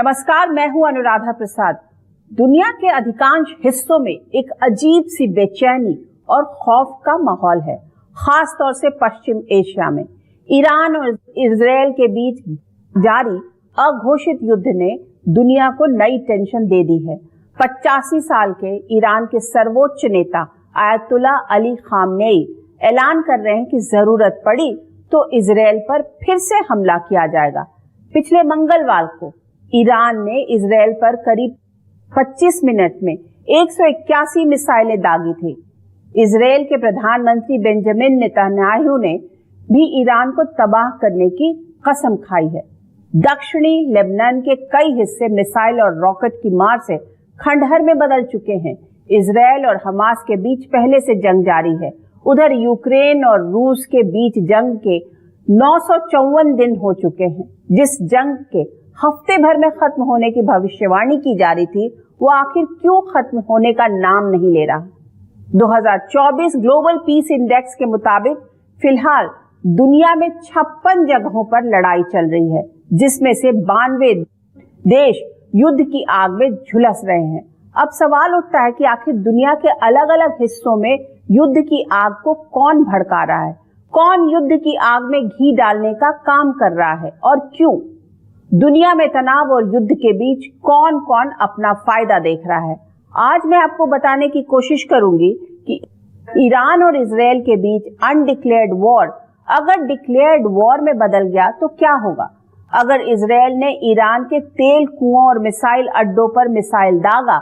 नमस्कार, मैं हूं अनुराधा प्रसाद। दुनिया के अधिकांश हिस्सों में एक अजीब सी बेचैनी और खौफ का माहौल है, खास तौर से पश्चिम एशिया में। ईरान और इजरायल के बीच जारी अघोषित युद्ध ने दुनिया को नई टेंशन दे दी है। 85 साल के ईरान के सर्वोच्च नेता आयतुल्ला अली खामनेई ऐलान कर रहे हैं कि जरूरत पड़ी तो इजरायल पर फिर से हमला किया जाएगा। पिछले मंगलवार को ईरान ने इजरायल पर करीब 25 मिनट में 181 मिसाइलें दागी थी। इजरायल के प्रधानमंत्री बेंजामिन नेतन्याहू ने भी ईरान को तबाह करने की कसम खाई है। दक्षिणी लेबनान के कई हिस्से मिसाइल और रॉकेट की मार से खंडहर में बदल चुके हैं। इजरायल और हमास के बीच पहले से जंग जारी है। उधर यूक्रेन और रूस के बीच जंग के 954 दिन हो चुके हैं। जिस जंग के हफ्ते भर में खत्म होने की भविष्यवाणी की जा रही थी, वो आखिर क्यों खत्म होने का नाम नहीं ले रहा। 2024 ग्लोबल पीस इंडेक्स के मुताबिक फिलहाल दुनिया में 56 जगहों पर लड़ाई चल रही है, जिसमें से 92 देश युद्ध की आग में झुलस रहे हैं। अब सवाल उठता है कि आखिर दुनिया के अलग अलग हिस्सों में युद्ध की आग को कौन भड़का रहा है, कौन युद्ध की आग में घी डालने का काम कर रहा है और क्यों। दुनिया में तनाव और युद्ध के बीच कौन कौन अपना फायदा देख रहा है। आज मैं आपको बताने की कोशिश करूंगी कि ईरान और इजरायल के बीच अनडिक्लेयर्ड वॉर अगर डिक्लेयर्ड वॉर में बदल गया तो क्या होगा। अगर इजरायल ने ईरान के तेल कुओं और मिसाइल अड्डों पर मिसाइल दागा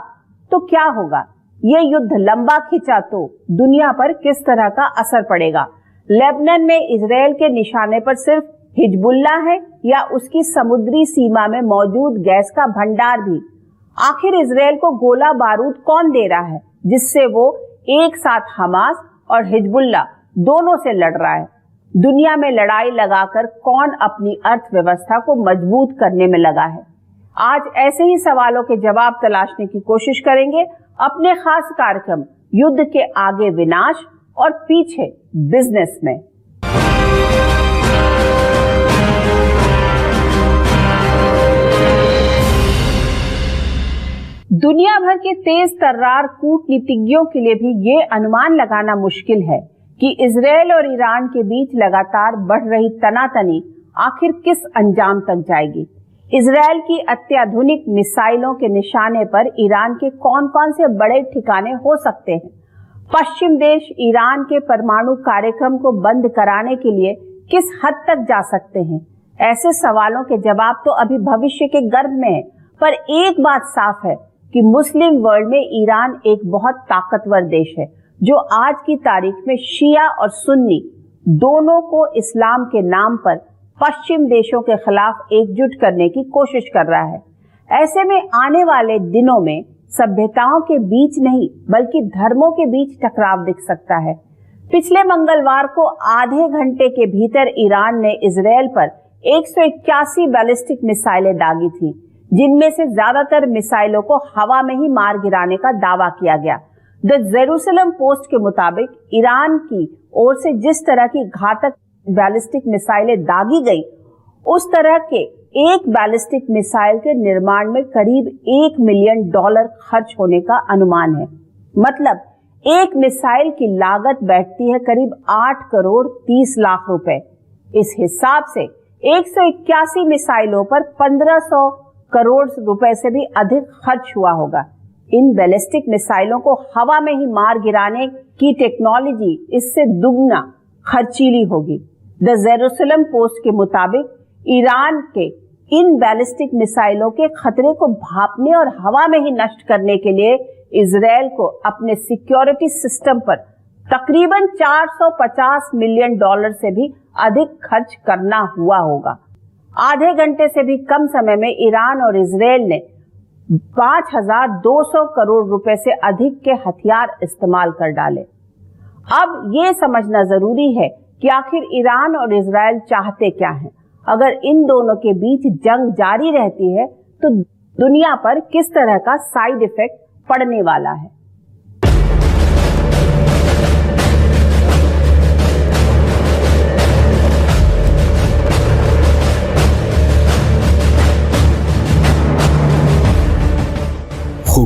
तो क्या होगा। ये युद्ध लंबा खिंचा तो दुनिया पर किस तरह का असर पड़ेगा। लेबनान में इजरायल के निशाने पर सिर्फ हिजबुल्ला है या उसकी समुद्री सीमा में मौजूद गैस का भंडार भी। आखिर इजरायल को गोला बारूद कौन दे रहा है, जिससे वो एक साथ हमास और हिजबुल्ला दोनों से लड़ रहा है। दुनिया में लड़ाई लगाकर कौन अपनी अर्थव्यवस्था को मजबूत करने में लगा है। आज ऐसे ही सवालों के जवाब तलाशने की कोशिश करेंगे अपने खास कार्यक्रम युद्ध के आगे विनाश और पीछे बिजनेस में। दुनिया भर के तेज तर्रार कूटनीतिज्ञों के लिए भी ये अनुमान लगाना मुश्किल है कि इजरायल और ईरान के बीच लगातार बढ़ रही तनातनी आखिर किस अंजाम तक जाएगी। इजरायल की अत्याधुनिक मिसाइलों के निशाने पर ईरान के कौन कौन से बड़े ठिकाने हो सकते हैं। पश्चिम देश ईरान के परमाणु कार्यक्रम को बंद कराने के लिए किस हद तक जा सकते हैं। ऐसे सवालों के जवाब तो अभी भविष्य के गर्भ में है, पर एक बात साफ है कि मुस्लिम वर्ल्ड में ईरान एक बहुत ताकतवर देश है, जो आज की तारीख में शिया और सुन्नी दोनों को इस्लाम के नाम पर पश्चिम देशों के खिलाफ एकजुट करने की कोशिश कर रहा है। ऐसे में आने वाले दिनों में सभ्यताओं के बीच नहीं बल्कि धर्मों के बीच टकराव दिख सकता है। पिछले मंगलवार को आधे घंटे के भीतर ईरान ने इजरायल पर 181 बैलिस्टिक मिसाइलें दागी थी, जिनमें से ज्यादातर मिसाइलों को हवा में ही मार गिराने का दावा किया गया। द जेरूसलम पोस्ट के मुताबिक ईरान की ओर से जिस तरह की घातक बैलिस्टिक मिसाइलें दागी गई, उस तरह के एक बैलिस्टिक मिसाइल के निर्माण में करीब $1 मिलियन खर्च होने का अनुमान है। मतलब एक मिसाइल की लागत बैठती है करीब 8 करोड़ 30 लाख रुपए। इस हिसाब से 181 मिसाइलों पर 1500 करोड़ रुपए से भी अधिक खर्च हुआ होगा। इन बैलिस्टिक मिसाइलों को हवा में ही मार गिराने की टेक्नोलॉजी इससे दुगना खर्चीली होगी। द जेरूसलम पोस्ट के मुताबिक ईरान के इन बैलिस्टिक मिसाइलों के खतरे को भांपने और हवा में ही नष्ट करने के लिए इजरायल को अपने सिक्योरिटी सिस्टम पर तकरीबन $450 मिलियन से भी अधिक खर्च करना हुआ होगा। आधे घंटे से भी कम समय में ईरान और इजरायल ने 5200 करोड़ रुपए से अधिक के हथियार इस्तेमाल कर डाले। अब ये समझना जरूरी है कि आखिर ईरान और इजरायल चाहते क्या हैं। अगर इन दोनों के बीच जंग जारी रहती है तो दुनिया पर किस तरह का साइड इफेक्ट पड़ने वाला है।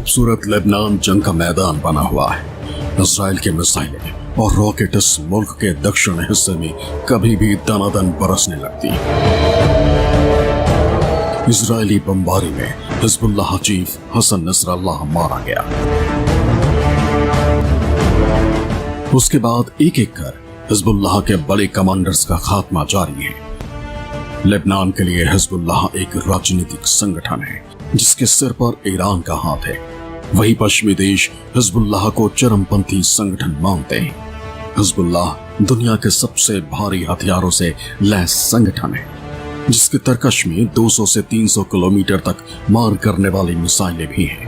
खूबसूरत लेबनान जंग का मैदान बना हुआ है। इजराइल के मिसाइलें और रॉकेट इस मुल्क के दक्षिण हिस्से में कभी भी दनादन बरसने लगती। इजरायली बमबारी में हिजबुल्लाह चीफ हसन नसरल्लाह मारा गया। उसके बाद एक एक कर हिजबुल्लाह के बड़े कमांडर्स का खात्मा जारी है। लेबनान के लिए हिजबुल्लाह एक राजनीतिक संगठन है जिसके सिर पर ईरान का हाथ है। वही पश्चिमी देश हिजबुल्लाह को चरमपंथी संगठन मानते हैं। हिजबुल्लाह दुनिया के सबसे भारी हथियारों से लैस संगठन है जिसके तरकश में 200 से 300 किलोमीटर तक मार करने वाली मिसाइलें भी हैं।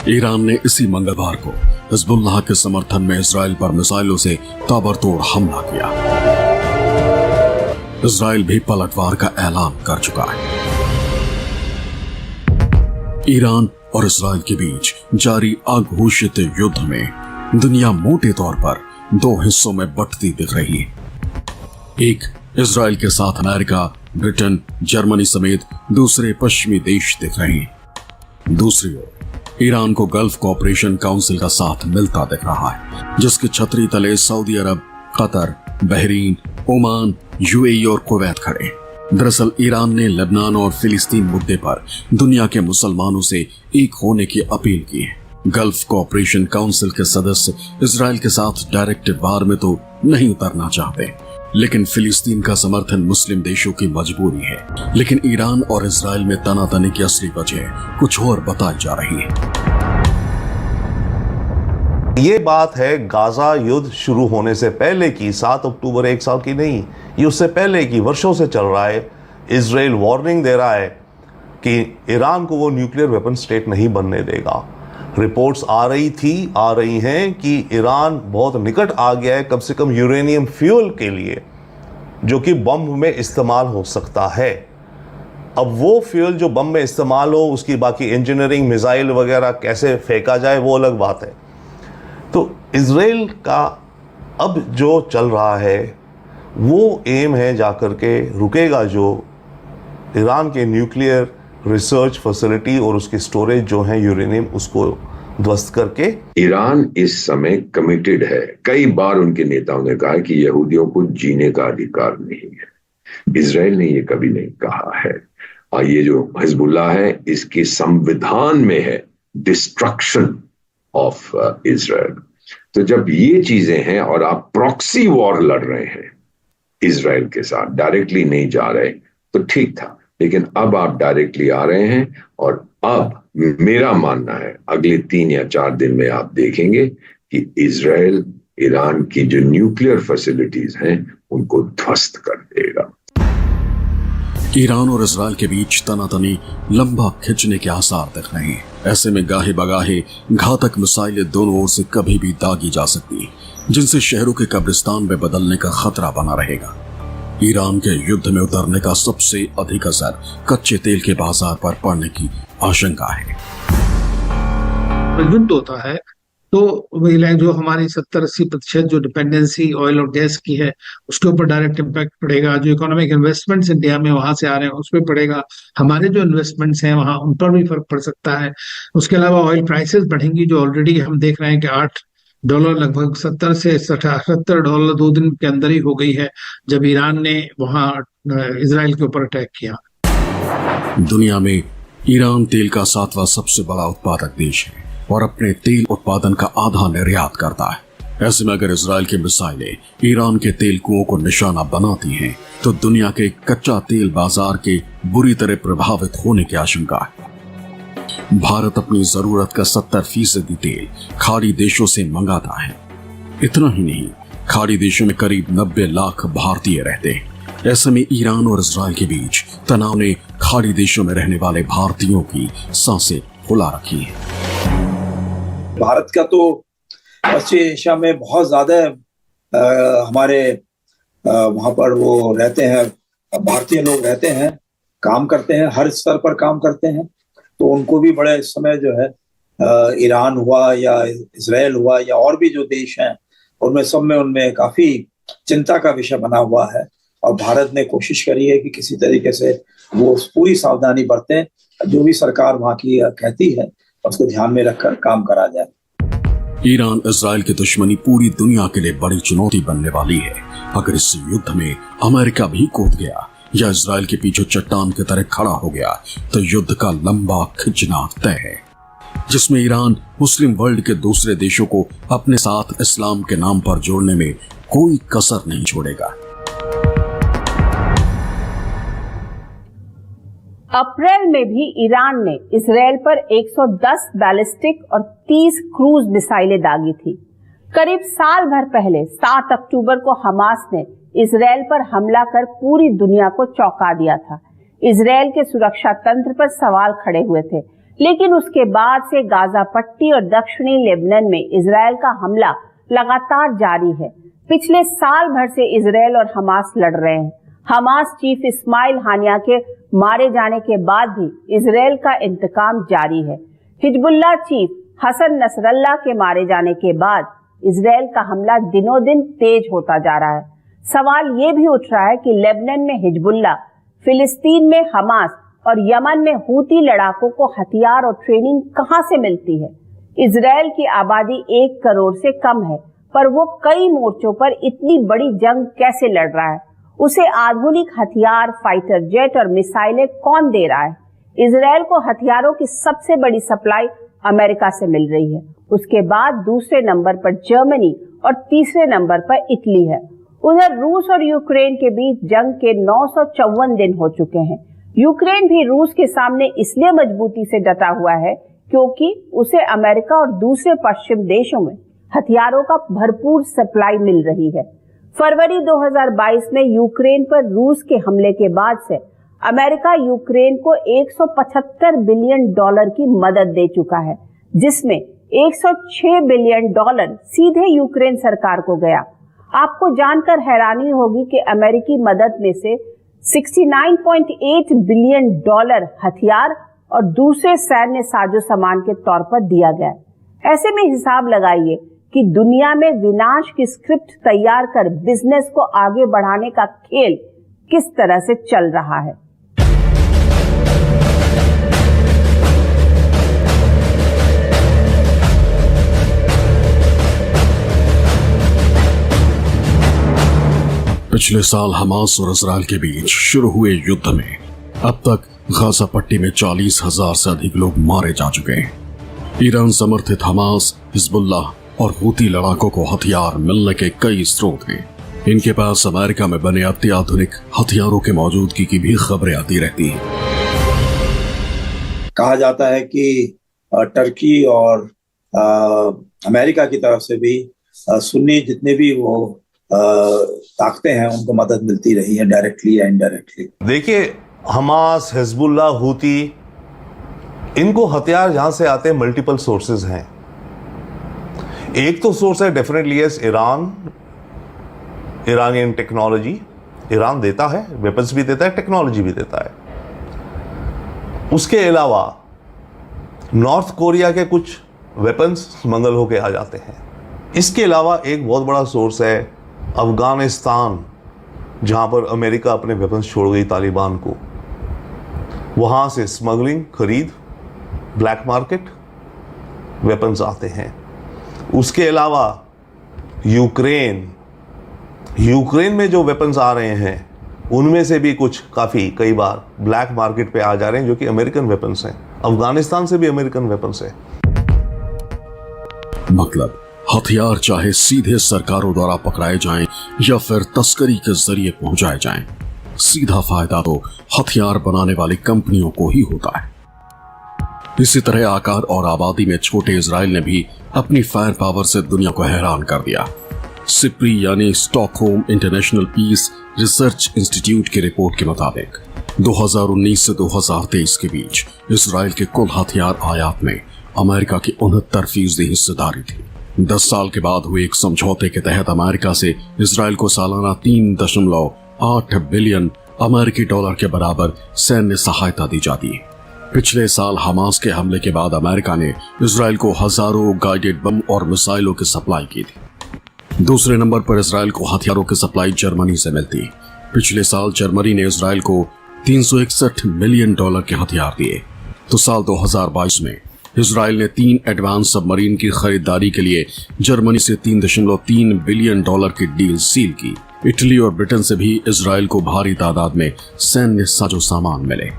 ईरान ने इसी मंगलवार को हिजबुल्लाह के समर्थन में इजराइल पर मिसाइलों से ताबड़तोड़ हमला किया। इजराइल भी पलटवार का ऐलान कर चुका है। ईरान और इजराइल के बीच जारी अघोषित युद्ध में दुनिया मोटे तौर पर दो हिस्सों में बंटती दिख रही है। एक इजराइल के साथ अमेरिका, ब्रिटेन, जर्मनी समेत दूसरे पश्चिमी देश दिख रहे हैं। दूसरी ओर ईरान को गल्फ कोऑपरेशन काउंसिल का साथ मिलता दिख रहा है जिसकी छतरी तले सऊदी अरब, कतर, बहरीन, ओमान, यूएई और कुवैत खड़े। दरअसल ईरान ने लेबनान और फिलिस्तीन मुद्दे पर दुनिया के मुसलमानों से एक होने की अपील की है। गल्फ कोऑपरेशन काउंसिल के सदस्य इजराइल के साथ डायरेक्ट वार में तो नहीं उतरना चाहते, लेकिन फिलिस्तीन का समर्थन मुस्लिम देशों की मजबूरी है। लेकिन ईरान और इजराइल में तनातनी की असली वजह कुछ और बताई जा रही है। ये बात है गाजा युद्ध शुरू होने से पहले की, 7 अक्टूबर एक साल की नहीं, ये उससे पहले की वर्षों से चल रहा है। इजराइल वार्निंग दे रहा है कि ईरान को वो न्यूक्लियर वेपन स्टेट नहीं बनने देगा। रिपोर्ट्स आ रही हैं कि ईरान बहुत निकट आ गया है कम से कम यूरेनियम फ्यूल के लिए, जो कि बम में इस्तेमाल हो सकता है। अब वो फ्यूल जो बम में इस्तेमाल हो, उसकी बाकी इंजीनियरिंग, मिसाइल वगैरह कैसे फेंका जाए वो अलग बात है। तो इजराइल का अब जो चल रहा है वो एम है जाकर के रुकेगा जो ईरान के न्यूक्लियर रिसर्च फैसिलिटी और उसकी स्टोरेज जो है यूरेनियम, उसको ध्वस्त करके। ईरान इस समय कमिटेड है। कई बार उनके नेताओं ने कहा कि यहूदियों को जीने का अधिकार नहीं है। इजराइल ने ये कभी नहीं कहा है। और ये जो हिजबुल्लाह है इसके संविधान में है डिस्ट्रक्शन ऑफ इजराइल। तो जब ये चीजें हैं और आप प्रॉक्सी वॉर लड़ रहे हैं इजराइल के साथ, डायरेक्टली नहीं जा रहे, तो ठीक था। लेकिन अब आप डायरेक्टली आ रहे हैं और अब मेरा मानना है अगले 3 या 4 दिन में आप देखेंगे कि इजराइल ईरान की जो न्यूक्लियर फैसिलिटीज हैं उनको ध्वस्त कर देगा। ईरान और इजराइल के बीच तनातनी लंबा खिंचने के आसार दिख रहे हैं। ऐसे में गाहे बगाहे घातक मिसाइलें दोनों ओर से कभी भी दागी जा सकती हैं, जिनसे शहरों के कब्रिस्तान में बदलने का खतरा बना रहेगा। ईरान के युद्ध में उतरने का सबसे अधिक असर कच्चे तेल के बाजार पर पड़ने की आशंका है। युद्ध होता है तो जो हमारी 70-80% जो डिपेंडेंसी ऑयल और गैस की है उसके ऊपर डायरेक्ट इम्पैक्ट पड़ेगा। जो इकोनॉमिक इन्वेस्टमेंट्स इंडिया में वहां से आ रहे हैं उस पर पड़ेगा। हमारे जो इन्वेस्टमेंट्स हैं वहां उन पर भी फर्क पड़ सकता है। उसके अलावा ऑयल प्राइसेस बढ़ेंगी, जो ऑलरेडी हम देख रहे हैं कि $8 लगभग 70 से $78 2 दिन के अंदर ही हो गई है जब ईरान ने वहां इजराइल के ऊपर अटैक किया। दुनिया में ईरान तेल का 7वां सबसे बड़ा उत्पादक देश है और अपने तेल उत्पादन का आधा निर्यात करता है। ऐसे में अगर इजराइल की मिसाइलें ईरान के तेल कुओं को निशाना बनाती हैं, तो दुनिया के कच्चा तेल बाजार के बुरी तरह प्रभावित होने की आशंका है। भारत अपनी जरूरत का 70% तेल खाड़ी देशों से मंगाता है। इतना ही नहीं, खाड़ी देशों में करीब 90 लाख भारतीय रहते हैं। ऐसे में ईरान और इजराइल के बीच तनाव ने खाड़ी देशों में रहने वाले भारतीयों की सांसें फुला रखी है। भारत का तो पश्चिम एशिया में बहुत ज्यादा हमारे वहां पर वो रहते हैं, भारतीय लोग रहते हैं, काम करते हैं, हर स्तर पर काम करते हैं। तो उनको भी बड़े समय जो है ईरान हुआ या इजराइल हुआ या और भी जो देश हैं उनमें सब में उनमें काफी चिंता का विषय बना हुआ है। और भारत ने कोशिश करी है कि किसी तरीके से वो पूरी सावधानी बरतें, जो भी सरकार वहाँ की कहती है उसको ध्यान में रखकर काम करा जाए। ईरान इजराइल की दुश्मनी पूरी दुनिया के लिए बड़ी चुनौती बनने वाली है। अगर इस युद्ध में अमेरिका भी कूद गया या इजराइल के पीछे चट्टान की तरह खड़ा हो गया तो युद्ध का लंबा खिंचना तय है, जिसमें ईरान मुस्लिम वर्ल्ड के दूसरे देशों को अपने साथ इस्लाम के नाम पर जोड़ने में कोई कसर नहीं छोड़ेगा। अप्रैल में भी ईरान ने इजराइल पर 110 बैलिस्टिक और 30 क्रूज मिसाइलें दागी थी। करीब साल भर पहले 7 अक्टूबर को हमास ने इजराइल पर हमला कर पूरी दुनिया को चौंका दिया था। इजराइल के सुरक्षा तंत्र पर सवाल खड़े हुए थे, लेकिन उसके बाद से गाजा पट्टी और दक्षिणी लेबनान में इजराइल का हमला लगातार जारी है। पिछले साल भर से इजराइल और हमास लड़ रहे हैं। हमास चीफ इस्माइल हानिया के मारे जाने के बाद भी इजराइल का इंतकाम जारी है। हिजबुल्लाह चीफ हसन नसरल्लाह के मारे जाने के बाद इजराइल का हमला दिनों दिन तेज होता जा रहा है। सवाल ये भी उठ रहा है कि लेबनान में हिजबुल्लाह, फिलिस्तीन में हमास और यमन में हूती लड़ाकों को हथियार और ट्रेनिंग कहां से मिलती है। इजराइल की आबादी 1 करोड़ से कम है, पर वो कई मोर्चों पर इतनी बड़ी जंग कैसे लड़ रहा है? उसे आधुनिक हथियार, फाइटर जेट और मिसाइलें कौन दे रहा है? इजराइल को हथियारों की सबसे बड़ी सप्लाई अमेरिका से मिल रही है। उसके बाद दूसरे नंबर पर जर्मनी और तीसरे नंबर पर इटली है। उधर रूस और यूक्रेन के बीच जंग के 954 दिन हो चुके हैं। यूक्रेन भी रूस के सामने इसलिए मजबूती से डटा हुआ है क्योंकि उसे अमेरिका और दूसरे पश्चिम देशों में हथियारों का भरपूर सप्लाई मिल रही है। फरवरी 2022 में यूक्रेन पर रूस के हमले के बाद से अमेरिका यूक्रेन को $175 बिलियन की मदद दे चुका है, जिसमें $106 बिलियन सीधे यूक्रेन सरकार को गया। आपको जानकर हैरानी होगी कि अमेरिकी मदद में से $69.8 बिलियन हथियार और दूसरे सैन्य साजो सामान के तौर पर दिया गया। ऐसे में हिसाब लगाइए कि दुनिया में विनाश की स्क्रिप्ट तैयार कर बिजनेस को आगे बढ़ाने का खेल किस तरह से चल रहा है। पिछले साल हमास और इजराइल के बीच शुरू हुए युद्ध में अब तक गाजा पट्टी में 40,000 से अधिक लोग मारे जा चुके हैं। ईरान समर्थित हमास, हिजबुल्लाह और हूती लड़ाकों को हथियार मिलने के कई स्रोत हैं। इनके पास अमेरिका में बने अत्याधुनिक हथियारों के मौजूदगी की भी खबरें आती रहती हैं। कहा जाता है कि टर्की और अमेरिका की तरफ से भी सुन्नी जितने भी वो ताकतें हैं उनको मदद मिलती रही है, डायरेक्टली या इनडायरेक्टली। देखिए, हमास, हिजबुल्लाह, हूती, इनको हथियार जहां से आते हैं मल्टीपल सोर्सेज हैं। एक तो सोर्स है डेफिनेटली इरानियन टेक्नोलॉजी। ईरान देता है, वेपन्स भी देता है, टेक्नोलॉजी भी देता है। उसके अलावा नॉर्थ कोरिया के कुछ वेपन्स स्मगल होके आ जाते हैं। इसके अलावा एक बहुत बड़ा सोर्स है अफगानिस्तान, जहां पर अमेरिका अपने वेपन्स छोड़ गई तालिबान को। वहां से स्मगलिंग, खरीद, ब्लैक मार्केट वेपन्स आते हैं। उसके अलावा यूक्रेन में जो वेपन्स आ रहे हैं उनमें से भी कुछ कई बार ब्लैक मार्केट पे आ जा रहे हैं, जो कि अमेरिकन वेपन्स हैं। अफगानिस्तान से भी अमेरिकन वेपन्स हैं। मतलब हथियार चाहे सीधे सरकारों द्वारा पकड़ाए जाएं या फिर तस्करी के जरिए पहुंचाए जाएं, सीधा फायदा तो हथियार बनाने वाली कंपनियों को ही होता है। इसी तरह आकार और आबादी में छोटे इजराइल ने भी अपनी फायर पावर से दुनिया को हैरान कर दिया। सिप्री यानी Stockholm International Peace Research Institute की रिपोर्ट के मुताबिक 2019 से 2023 के बीच इजराइल के कुल हथियार आयात में अमेरिका की 69% हिस्सेदारी थी। 10 साल के बाद हुए एक समझौते के तहत अमेरिका से इजराइल को सालाना 3.8 बिलियन अमेरिकी डॉलर के बराबर सैन्य सहायता दी जाती है। पिछले साल हमास के हमले के बाद अमेरिका ने इजराइल को हजारों गाइडेड बम और मिसाइलों की सप्लाई की थी। दूसरे नंबर पर इजराइल को हथियारों की सप्लाई जर्मनी से मिलती है। पिछले साल जर्मनी ने इजराइल को $361 मिलियन के हथियार दिए, तो साल 2022 में इजराइल ने 3 एडवांस सबमरीन की खरीदारी के लिए जर्मनी से $3.3 बिलियन की डील सील की। इटली और ब्रिटेन से भी इजराइल को भारी तादाद में सैन्य साजो सामान मिले।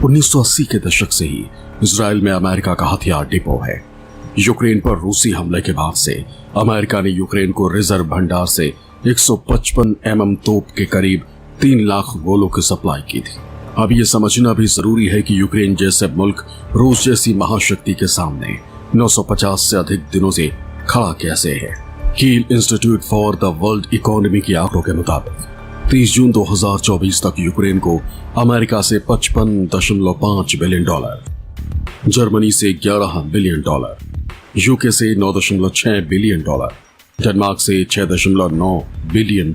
1980 के दशक से ही इजराइल में अमेरिका का हथियार डिपो है। यूक्रेन पर रूसी हमले के बाद से अमेरिका ने यूक्रेन को रिजर्व भंडार से 155 mm तोप के करीब 3 लाख गोलों की सप्लाई की थी। अब ये समझना भी जरूरी है कि यूक्रेन जैसे मुल्क रूस जैसी महाशक्ति के सामने 950 से अधिक दिनों से खड़ा कैसे है। कील institute for the world economy के आंकड़ों के मुताबिक 30 जून 2024 तक यूक्रेन को अमेरिका से $55.5 बिलियन, जर्मनी से $11 बिलियन, यूके से $9.6 बिलियन, डेनमार्क से $6.9 बिलियन,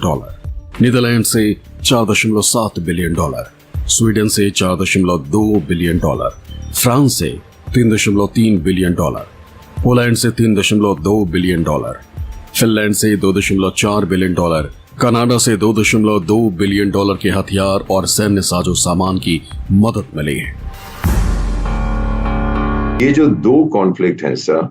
नीदरलैंड से $4.7 बिलियन, स्वीडन से $4.2 बिलियन, फ्रांस से $3.3 बिलियन, पोलैंड से $3.2 बिलियन, फिनलैंड से $2.4 बिलियन, कनाडा से $2.2 बिलियन के हथियार और सैन्य साजो सामान की मदद मिली है। ये जो 2 कॉन्फ्लिक्ट हैं सर,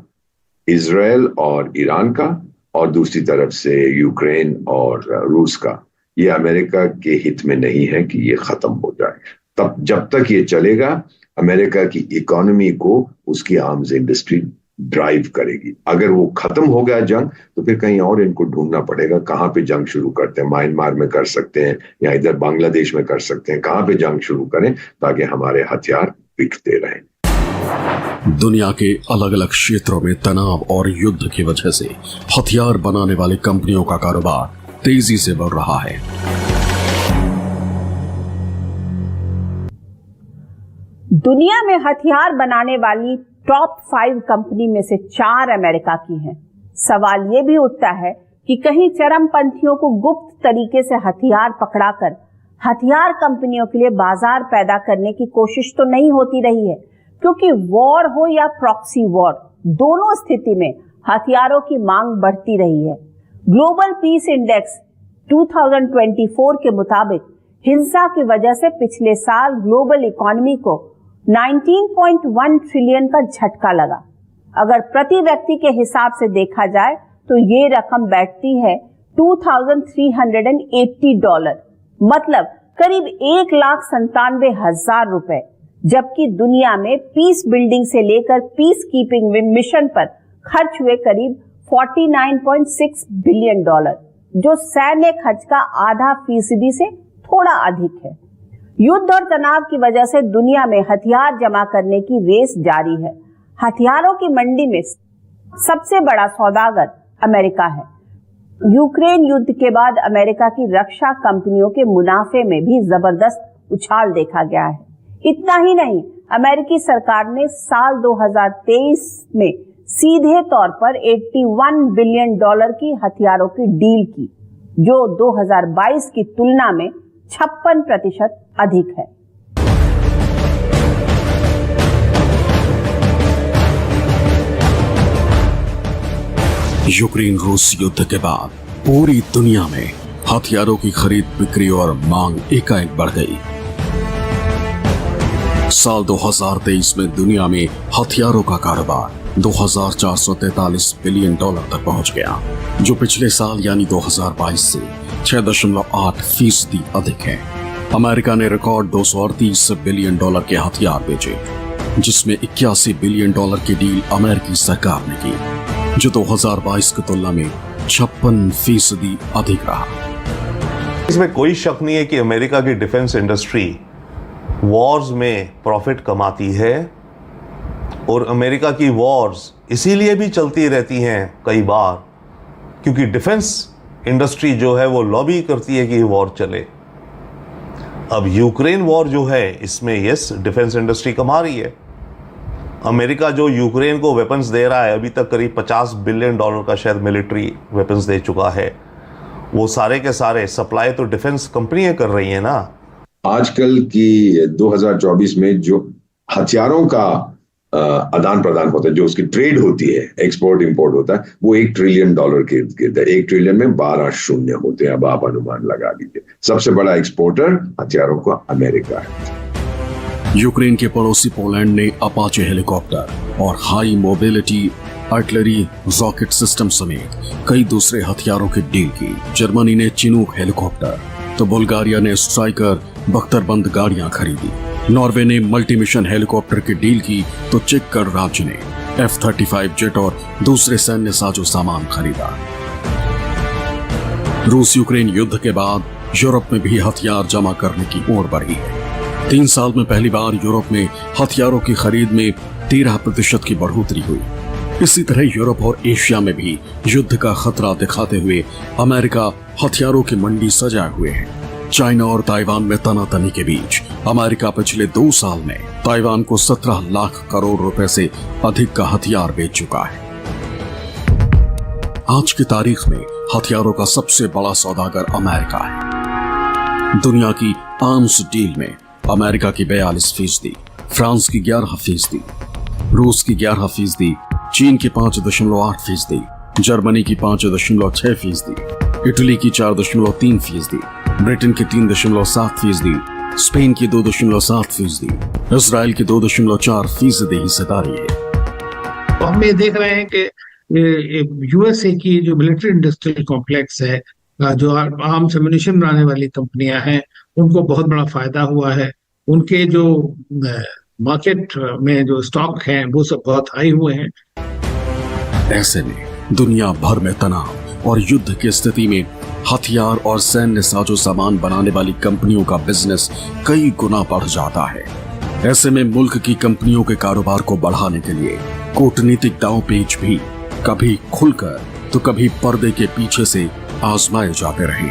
इजराइल और ईरान का और दूसरी तरफ से यूक्रेन और रूस का, ये अमेरिका के हित में नहीं है कि ये खत्म हो जाए। तब जब तक ये चलेगा अमेरिका की इकोनॉमी को उसकी आर्म्स इंडस्ट्री ड्राइव करेगी। अगर वो खत्म हो गया जंग तो फिर कहीं और इनको ढूंढना पड़ेगा कहां पे जंग शुरू करते हैं। म्यांमार में कर सकते हैं या इधर बांग्लादेश में कर सकते हैं, कहां पे जंग शुरू करें ताकि हमारे हथियार बिकते रहें। दुनिया के अलग अलग क्षेत्रों में तनाव और युद्ध की वजह से हथियार बनाने वाली कंपनियों का कारोबार तेजी से बढ़ रहा है। दुनिया में हथियार बनाने वाली टॉप 5 कंपनी में से 4 अमेरिका की हैं। सवाल ये भी उठता है कि कहीं चरमपंथियों को गुप्त तरीके से हथियार पकड़ाकर हथियार कंपनियों के लिए बाजार पैदा करने की कोशिश तो नहीं होती रही है, क्योंकि वॉर हो या प्रॉक्सी वॉर, दोनों स्थिति में हथियारों की मांग बढ़ती रही है। ग्लोबल पीस इंडेक्स 2024 के मुताबिक हिंसा की वजह से पिछले साल ग्लोबल इकोनॉमी को 19.1 ट्रिलियन का झटका लगा। अगर प्रति व्यक्ति के हिसाब से देखा जाए तो ये रकम बैठती है $2,380, मतलब करीब 1,97,000 रुपए, जबकि दुनिया में पीस बिल्डिंग से लेकर पीस कीपिंग मिशन पर खर्च हुए करीब $49.6 बिलियन, जो सैन्य खर्च का आधा फीसदी से थोड़ा अधिक है। युद्ध और तनाव की वजह से दुनिया में हथियार जमा करने की रेस जारी है। हथियारों की मंडी में सबसे बड़ा सौदागर अमेरिका है। यूक्रेन युद्ध के बाद अमेरिका की रक्षा कंपनियों के मुनाफे में भी जबरदस्त उछाल देखा गया है। इतना ही नहीं, अमेरिकी सरकार ने साल 2023 में सीधे तौर पर $81 बिलियन की हथियारों की डील की, जो 2022 की तुलना में 56% अधिक है। यूक्रेन रूस युद्ध के बाद पूरी दुनिया में हथियारों की खरीद बिक्री और मांग एकाएक बढ़ गई। साल 2023 में दुनिया में हथियारों का कारोबार $2,443 बिलियन तक पहुंच गया, जो पिछले साल यानी 2022 से 6.8% अधिक है। अमेरिका ने रिकॉर्ड $238 बिलियन के हथियार बेचे, जिसमें $81 बिलियन की डील अमेरिकी सरकार ने की, जो 2022 की तुलना में 56% अधिक रहा। इसमें कोई शक नहीं है कि अमेरिका की डिफेंस इंडस्ट्री वॉर्स में प्रॉफिट कमाती है, और अमेरिका की वॉर्स इसीलिए भी चलती रहती हैं कई बार क्योंकि डिफेंस इंडस्ट्री जो है वो लॉबी करती है कि वॉर चले। अब यूक्रेन वॉर जो है इसमें यस डिफेंस इंडस्ट्री कमा रही है। अमेरिका जो यूक्रेन को वेपन्स दे रहा है, अभी तक करीब $50 बिलियन का शायद मिलिट्री वेपन्स दे चुका है, वो सारे के सारे सप्लाई तो डिफेंस कंपनियां कर रही हैं ना। आजकल की 2024 में जो हथियारों का आदान प्रदान होता है, जो उसकी ट्रेड होती है, एक्सपोर्ट इंपोर्ट होता है, वो $1 ट्रिलियन के इर्द गिर्द है। 1 ट्रिलियन में 12 शून्य होते हैं। अब आप अनुमान लगा लीजिए। सबसे बड़ा एक्सपोर्टर हथियारों का अमेरिका है। यूक्रेन के पड़ोसी पोलैंड ने अपाचे हेलीकॉप्टर और high mobility artillery rocket system समेत कई दूसरे हथियारों की डील की। जर्मनी ने चिनूक हेलीकॉप्टर तो बुल्गारिया ने स्ट्राइकर बख्तरबंद गाड़ियां खरीदी। नॉर्वे ने मल्टी मिशन हेलीकॉप्टर की डील की तो चेक गणराज्य ने F-35 जेट और दूसरे सैन्य साजो सामान खरीदा। रूस यूक्रेन युद्ध के बाद यूरोप में भी हथियार जमा करने की ओर बढ़ी है। 3 साल में पहली बार यूरोप में हथियारों की खरीद में 13% की बढ़ोतरी हुई। इसी तरह यूरोप और एशिया में भी युद्ध का खतरा दिखाते हुए अमेरिका हथियारों की मंडी सजाए हुए है। चाइना और ताइवान में तनातनी के बीच अमेरिका पिछले 2 साल में ताइवान को 17 लाख करोड़ रुपए से अधिक का हथियार बेच चुका है। आज की तारीख में हथियारों का सबसे बड़ा सौदागर अमेरिका है। दुनिया की आर्म्स डील में अमेरिका की 42%, फ्रांस की 11%, रूस की 11%, चीन की 5.8%, जर्मनी की 5.6%, इटली की 4.3%, ब्रिटेन की 3.7%, स्पेन की 2.7%, इजराइल की 2.4% हिस्सेदारी है। तो हम ये देख रहे हैं कि यूएसए की जो मिलिट्री इंडस्ट्रियल कॉम्प्लेक्स है, जो आर्म्स एम्युनिशन बनाने वाली कंपनियां हैं, उनको बहुत बड़ा फायदा हुआ है। उनके जो मार्केट में जो स्टॉक हैं वो सब बहुत हाई हुए हैं। ऐसे में दुनिया भर में तनाव और युद्ध की स्थिति में हथियार और सैन्य साजो सामान बनाने वाली कंपनियों का बिजनेस कई गुना बढ़ जाता है। ऐसे में मुल्क की कंपनियों के कारोबार को बढ़ाने के लिए कूटनीतिक दांव-पेच भी कभी खुलकर तो कभी पर्दे के पीछे से आजमाए जाते रहे।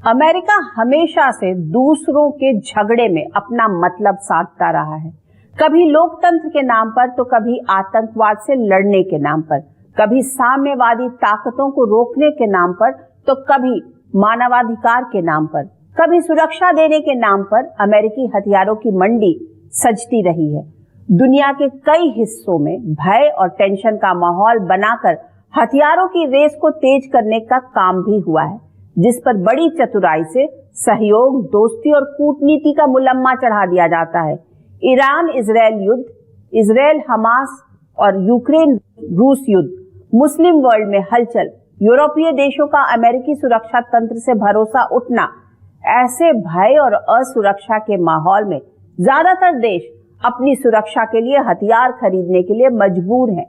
अमेरिका हमेशा से दूसरों के झगड़े में अपना मतलब साधता रहा है, कभी लोकतंत्र के नाम पर तो कभी आतंकवाद से लड़ने के नाम पर, कभी साम्यवादी ताकतों को रोकने के नाम पर तो कभी मानवाधिकार के नाम पर, कभी सुरक्षा देने के नाम पर अमेरिकी हथियारों की मंडी सजती रही है। दुनिया के कई हिस्सों में भय और टेंशन का माहौल बनाकर हथियारों की रेस को तेज करने का काम भी हुआ है, जिस पर बड़ी चतुराई से सहयोग, दोस्ती और कूटनीति का मुलम्मा चढ़ा दिया जाता है। ईरान इजराइल युद्ध, इजराइल हमास और यूक्रेन रूस युद्ध, मुस्लिम वर्ल्ड में हलचल, यूरोपीय देशों का अमेरिकी सुरक्षा तंत्र से भरोसा उठना, ऐसे भय और असुरक्षा के माहौल में ज्यादातर देश अपनी सुरक्षा के लिए हथियार खरीदने के लिए मजबूर हैं।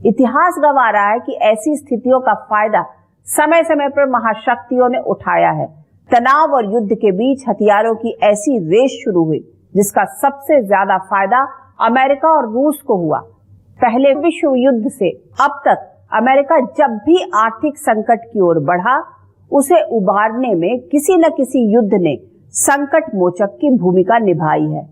इतिहास गवाह रहा है कि ऐसी स्थितियों का फायदा समय समय पर महाशक्तियों ने उठाया है। तनाव और युद्ध के बीच हथियारों की ऐसी रेस शुरू हुई जिसका सबसे ज्यादा फायदा अमेरिका और रूस को हुआ। पहले विश्व युद्ध से अब तक अमेरिका जब भी आर्थिक संकट की ओर बढ़ा, उसे उबारने में किसी न किसी युद्ध ने संकट मोचक की भूमिका निभाई है।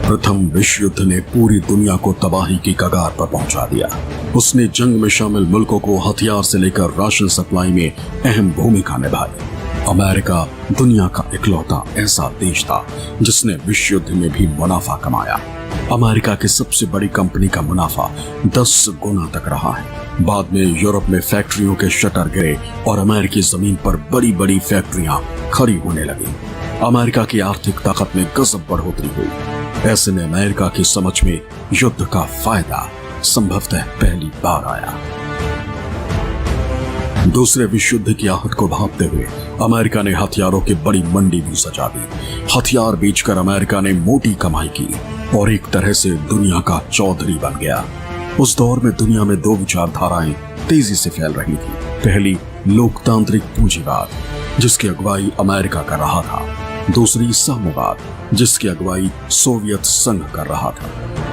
प्रथम विश्व युद्ध ने पूरी दुनिया को तबाही की कगार पर पहुंचा दिया। उसने जंग में शामिल मुल्कों को हथियार से लेकर राशन सप्लाई में अहम भूमिका निभाई। अमेरिका दुनिया का इकलौता ऐसा देश था जिसने विश्व युद्ध में भी मुनाफा कमाया। अमेरिका की सबसे बड़ी कंपनी का मुनाफा 10 गुना तक रहा है। बाद में यूरोप में फैक्ट्रियों के शटर गिरे और अमेरिकी जमीन पर बड़ी बड़ी फैक्ट्रियां खड़ी होने लगी। अमेरिका की आर्थिक ताकत में गजब बढ़ोतरी हुई। ऐसे में अमेरिका की समझ में युद्ध का फायदा संभवतः पहली बार आया। दूसरे विश्व युद्ध की आहट को भांपते हुए अमेरिका ने हथियारों की बड़ी मंडी भी सजा दी। हथियार बेचकर अमेरिका ने मोटी कमाई की और एक तरह से दुनिया का चौधरी बन गया। उस दौर में दुनिया में 2 विचारधाराएं तेजी से फैल रही थी। पहली लोकतांत्रिक पूंजीवाद, जिसकी अगुवाई अमेरिका कर रहा था। दूसरी साम्यवाद, जिसकी अगुवाई सोवियत संघ कर रहा था।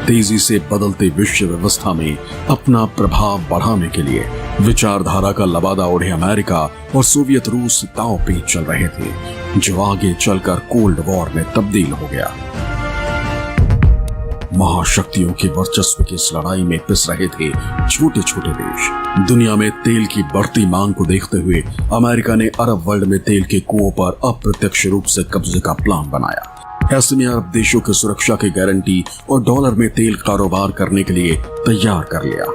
तेजी से बदलते विश्व व्यवस्था में अपना प्रभाव बढ़ाने के लिए विचारधारा का लबादा ओढ़े अमेरिका और सोवियत रूस दांव पेच चल रहे थे, जो आगे चलकर कोल्ड वॉर में तब्दील हो गया। महाशक्तियों के वर्चस्व की इस लड़ाई में पिस रहे थे छोटे छोटे देश। दुनिया में तेल की बढ़ती मांग को देखते हुए अमेरिका ने अरब वर्ल्ड में तेल के कुओं पर अप्रत्यक्ष रूप से कब्जे का प्लान बनाया। ऐसे में अरब देशों की सुरक्षा की गारंटी और डॉलर में तेल कारोबार करने के लिए तैयार कर लिया।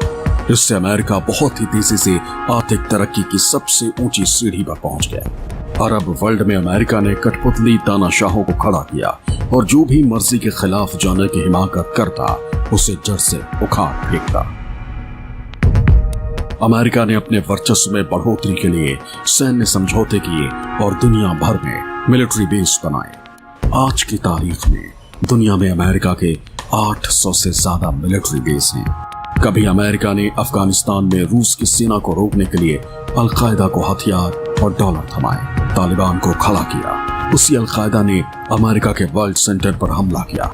इससे अमेरिका बहुत ही तेजी से आर्थिक तरक्की की सबसे ऊंची सीढ़ी पर पहुंच गया। अरब वर्ल्ड में अमेरिका ने कठपुतली तानाशाहों को खड़ा किया और जो भी मर्जी के खिलाफ जाने की हिमाकत करता उसे जड़ से उखाड़ फेंकता। अमेरिका ने अपने वर्चस्व में बढ़ोतरी के लिए सैन्य समझौते किए और दुनिया भर में मिलिट्री बेस बनाए। आज की तारीख में दुनिया में अमेरिका के 800 से ज्यादा मिलिट्री बेस हैं। कभी अमेरिका ने अफगानिस्तान में रूस की सेना को रोकने के लिए अलकायदा को हथियार और डॉलर थमाए, तालिबान को खड़ा किया। उसी अलकायदा ने अमेरिका के वर्ल्ड सेंटर पर हमला किया,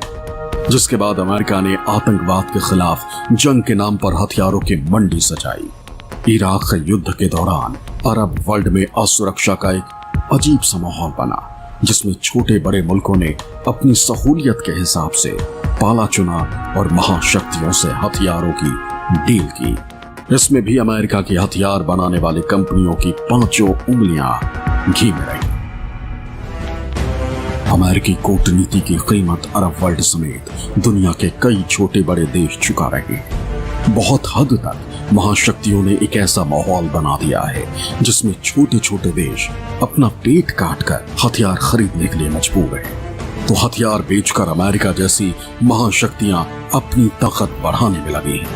जिसके बाद अमेरिका ने आतंकवाद के खिलाफ जंग के नाम पर हथियारों की मंडी सजाई। इराक के युद्ध के दौरान अरब वर्ल्ड में असुरक्षा का एक अजीब सा माहौल बना, जिसमें छोटे बड़े मुल्कों ने अपनी सहूलियत के हिसाब से पाला चुना और महाशक्तियों से हथियारों की डील की। इसमें भी अमेरिका की हथियार बनाने वाली कंपनियों की 5 उंगलियां घी में रही। अमेरिकी कूटनीति की कीमत अरब वर्ल्ड समेत दुनिया के कई छोटे बड़े देश चुका रहे। बहुत हद तक महाशक्तियों ने एक ऐसा माहौल बना दिया है जिसमें छोटे छोटे देश अपना पेट काटकर हथियार खरीदने के लिए मजबूर हैं। तो हथियार बेचकर अमेरिका जैसी महाशक्तियां अपनी ताकत बढ़ाने में लगी हैं।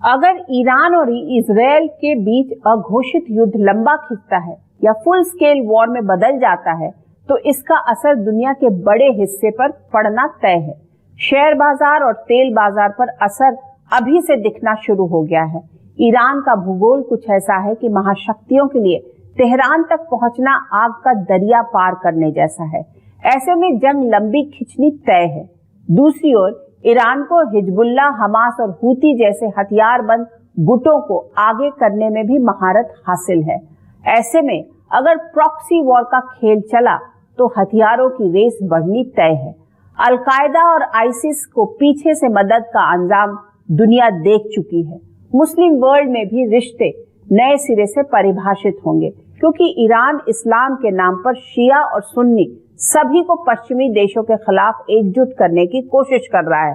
अगर ईरान और इजरायल के बीच अघोषित युद्ध लंबा खिंचता है या फुल स्केल वॉर में बदल जाता है तो इसका असर दुनिया के बड़े हिस्से पर पड़ना तय है। शेयर बाजार और तेल बाजार पर असर अभी से दिखना शुरू हो गया है। ईरान का भूगोल कुछ ऐसा है कि महाशक्तियों के लिए तेहरान तक पहुंचना आग का दरिया पार करने जैसा है। ऐसे में जंग लंबी खिंचनी तय है। दूसरी ओर ईरान को हिजबुल्ला, हमास और हूती जैसे हथियारबंद गुटों को आगे करने में भी महारत हासिल है। ऐसे में अगर प्रॉक्सी वॉर का खेल चला तो हथियारों की रेस बढ़नी तय है। अलकायदा और आईसिस को पीछे से मदद का अंजाम दुनिया देख चुकी है। मुस्लिम वर्ल्ड में भी रिश्ते नए सिरे से परिभाषित होंगे, क्योंकि ईरान इस्लाम के नाम पर शिया और सुन्नी सभी को पश्चिमी देशों के खिलाफ एकजुट करने की कोशिश कर रहा है।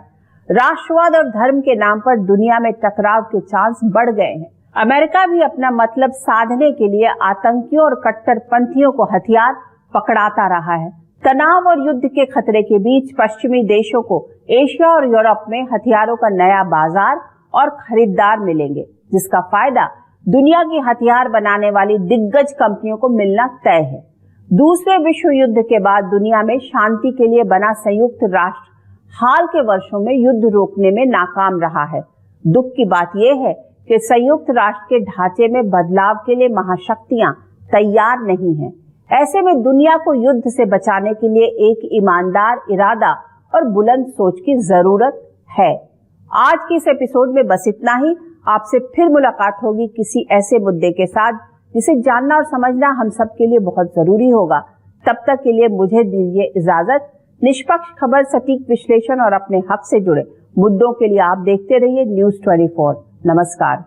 राष्ट्रवाद और धर्म के नाम पर दुनिया में टकराव के चांस बढ़ गए हैं। अमेरिका भी अपना मतलब साधने के लिए आतंकियों और कट्टरपंथियों को हथियार पकड़ाता रहा है। तनाव और युद्ध के खतरे के बीच पश्चिमी देशों को एशिया और यूरोप में हथियारों का नया बाजार और खरीदार मिलेंगे, जिसका फायदा दुनिया की हथियार बनाने वाली दिग्गज कंपनियों को मिलना तय है। दूसरे विश्व युद्ध के बाद दुनिया में शांति के लिए बना संयुक्त राष्ट्र हाल के वर्षों में युद्ध रोकने में नाकाम रहा है। दुख की बात यह है कि संयुक्त राष्ट्र के ढांचे में बदलाव के लिए महाशक्तियां तैयार नहीं हैं। ऐसे में दुनिया को युद्ध से बचाने के लिए एक ईमानदार इरादा और बुलंद सोच की जरूरत है। आज की इस एपिसोड में बस इतना ही। आपसे फिर मुलाकात होगी किसी ऐसे मुद्दे के साथ जिसे जानना और समझना हम सब के लिए बहुत जरूरी होगा। तब तक के लिए मुझे दीजिए इजाजत। निष्पक्ष खबर, सटीक विश्लेषण और अपने हक से जुड़े मुद्दों के लिए आप देखते रहिए न्यूज़ 24। नमस्कार।